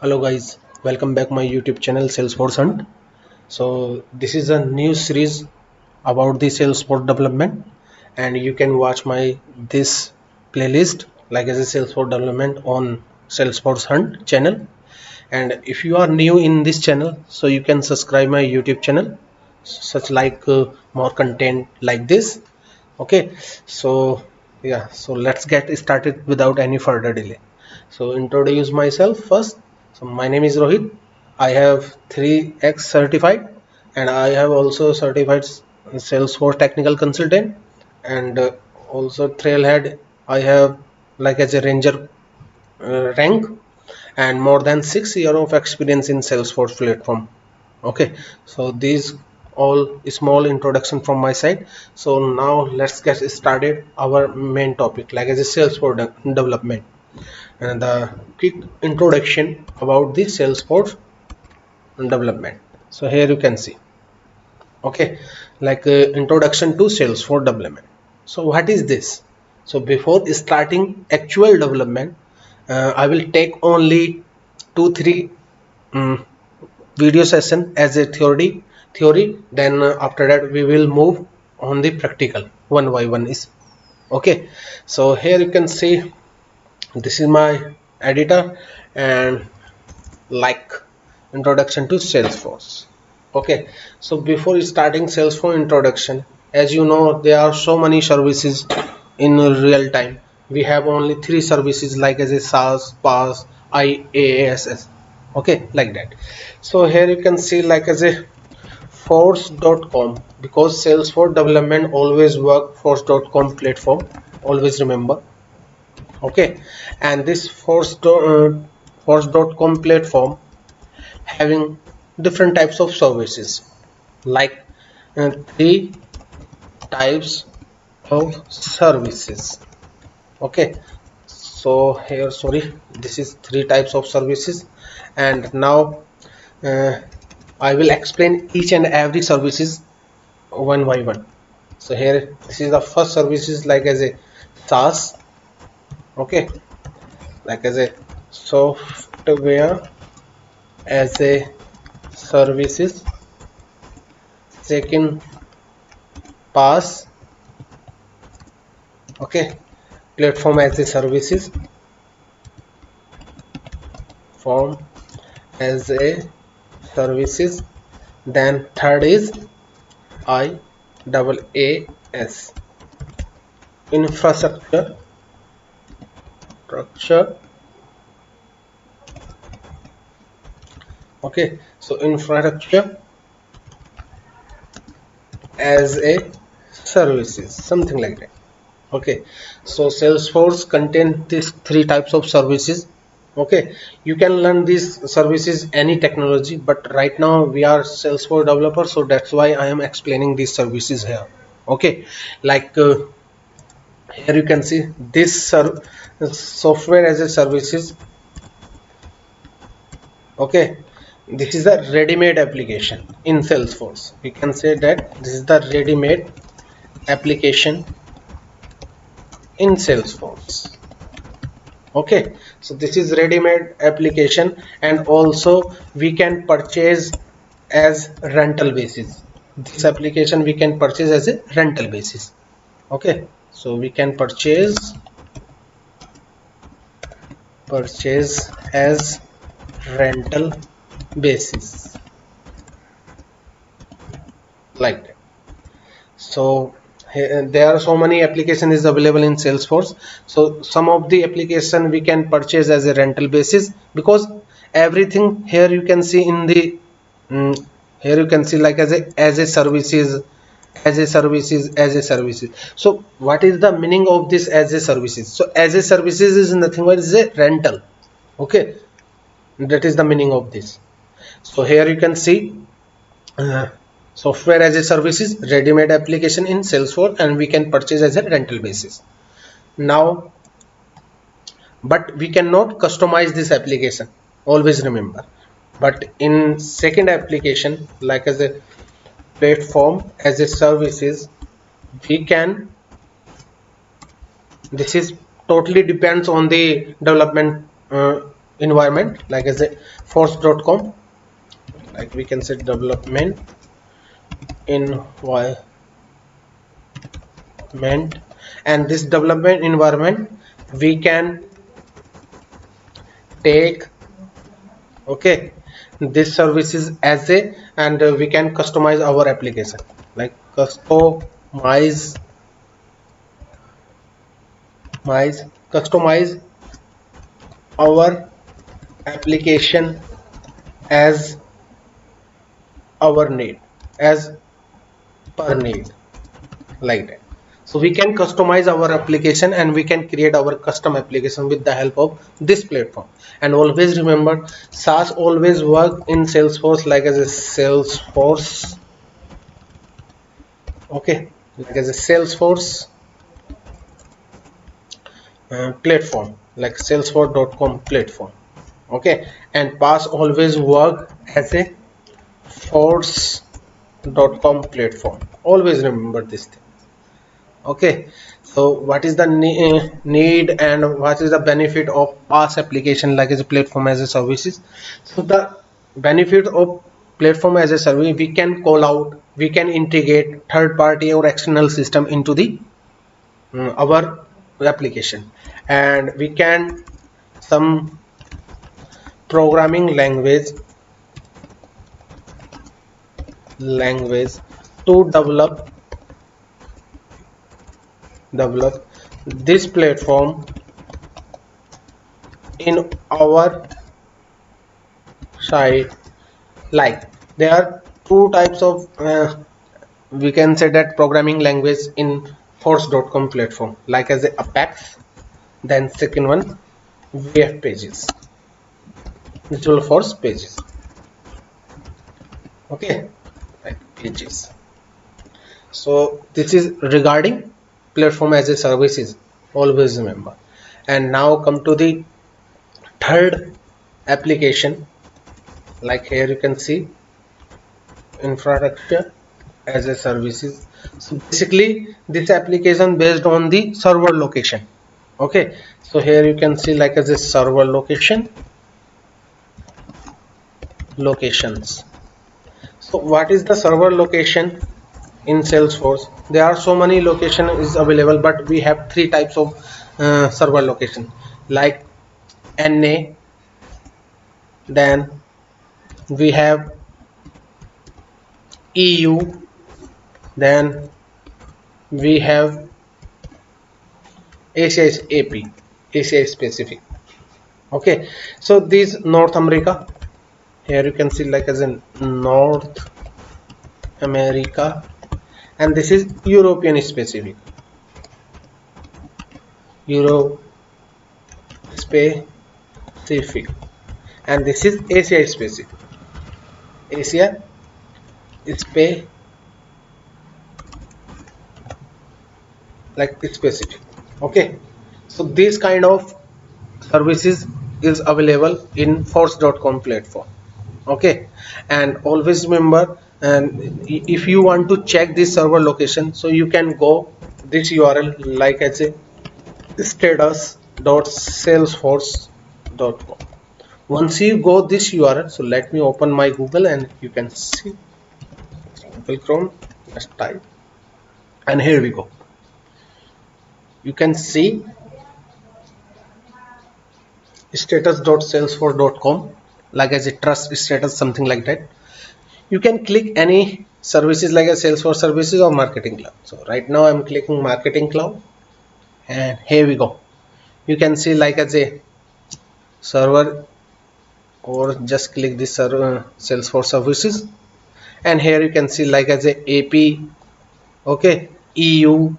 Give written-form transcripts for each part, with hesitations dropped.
Hello guys, welcome back my YouTube channel Salesforce Hunt. So this is a new series about the Salesforce development, and you can watch my this playlist like as a Salesforce development on Salesforce Hunt channel. And if you are new in this channel, so you can subscribe my YouTube channel, such like more content like this. Okay, so yeah, so let's get started without any further delay. So introduce myself first. So my name is Rohit. I have 3x certified, and I have also certified Salesforce technical consultant, and also Trailhead. I have like as a ranger rank, and more than 6 years of experience in Salesforce platform. Okay, so these all small introduction from my side. So now let's get started our main topic like as a Salesforce development, and the quick introduction about the Salesforce development. So here you can see, okay, like introduction to Salesforce development. So what is this? So before starting actual development, I will take only 2 3 um, video session as a theory. Then after that we will move on the practical one by one is okay. So here you can see this is my editor, and like introduction to Salesforce. Okay, so before starting Salesforce introduction, as you know, there are so many services in real time. We have only three services like as a SaaS, PaaS, IaaS. Okay, like that. So here you can see like as a force.com, because Salesforce development always work force.com platform. Always remember. Okay, and this force.com platform having different types of services, like three types of services. Okay, so here, sorry, this is three types of services, and now uh, I will explain each and every services one by one. So here, this is the first services like as a SaaS. Okay, like as a software as a services. Second, PaaS. Okay, platform as a services, form as a services. Then third is IaaS, infrastructure structure. Okay, so infrastructure as a services, something like that. Okay, so Salesforce contain these three types of services. Okay, you can learn these services any technology, but right now we are Salesforce developers, so that's why I am explaining these services here. Okay, like here you can see this software as a services. Okay, this is the ready-made application in Salesforce. We can say that this is the ready-made application in Salesforce. Okay, so this is ready-made application, and also we can purchase as rental basis. This application we can purchase as a rental basis. Okay, so we can purchase as rental basis, like that. So there are so many applications is available in Salesforce. So some of the application we can purchase as a rental basis, because everything here you can see in the here you can see like as a services, as a services. So what is the meaning of this as a services? So as a services is nothing but is a rental. Okay, that is the meaning of this. So here you can see uh, software as a services, ready-made application in Salesforce, and we can purchase as a rental basis. Now, but we cannot customize this application, always remember. But in second application like as a platform as a services, we can, this is totally depends on the development environment like as a force.com, like we can say development environment. And this development environment we can take, okay, this services as a, and we can customize our application, like customize our application as our need, as per need, like that. So we can customize our application and we can create our custom application with the help of this platform. And always remember, SaaS always work in Salesforce like as a Salesforce, okay, like as a Salesforce platform, like salesforce.com platform, okay, and PaaS always work as a force.com platform. Always remember this thing, okay. So what is the need and what is the benefit of PaaS application like as a platform as a services? So the benefit of platform as a service, we can call out, we can integrate third party or external system into the our application, and we can some programming language to develop this platform in our site. Like there are two types of we can say that programming language in force.com platform, like as a Apex, then second one VF pages, Visual Force pages, okay, like pages. So this is regarding platform as a services, always remember. And now come to the third application, like here you can see infrastructure as a services. So basically this application based on the server location, okay. So here you can see like as a server locations. So what is the server location in Salesforce? There are so many location is available, but we have three types of server location, like NA, then we have EU, then we have ACI specific, okay. So this North America, here you can see like as in North America, and this is European specific, Euro specific, and this is Asia specific, Asia specific, like specific, okay. So this kind of services is available in force.com platform, okay. And always remember, and if you want to check this server location, so you can go this URL like as a status.salesforce.com. once you go this URL, so let me open my Google and you can see Google Chrome, just type, and here we go. You can see status.salesforce.com, like as a trust status, something like that. You can click any services like a Salesforce services or Marketing Cloud. So right now I'm clicking Marketing Cloud, and here we go. You can see like as a server, or just click this server, Salesforce services, and here you can see like as a AP, okay, EU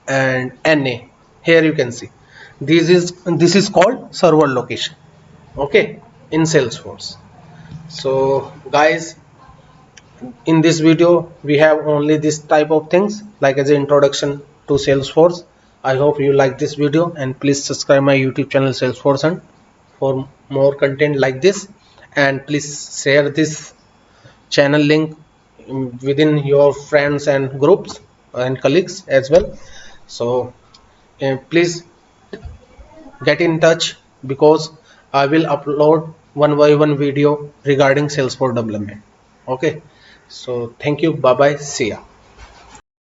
and NA. Here you can see this is called server location, okay, in Salesforce. So guys, in this video we have only this type of things like as an introduction to Salesforce. I hope you like this video, and please subscribe my YouTube channel Salesforce and for more content like this, and please share this channel link within your friends and groups and colleagues as well. So please get in touch, because I will upload one by one video regarding Salesforce development. Okay, so thank you, bye bye, see ya.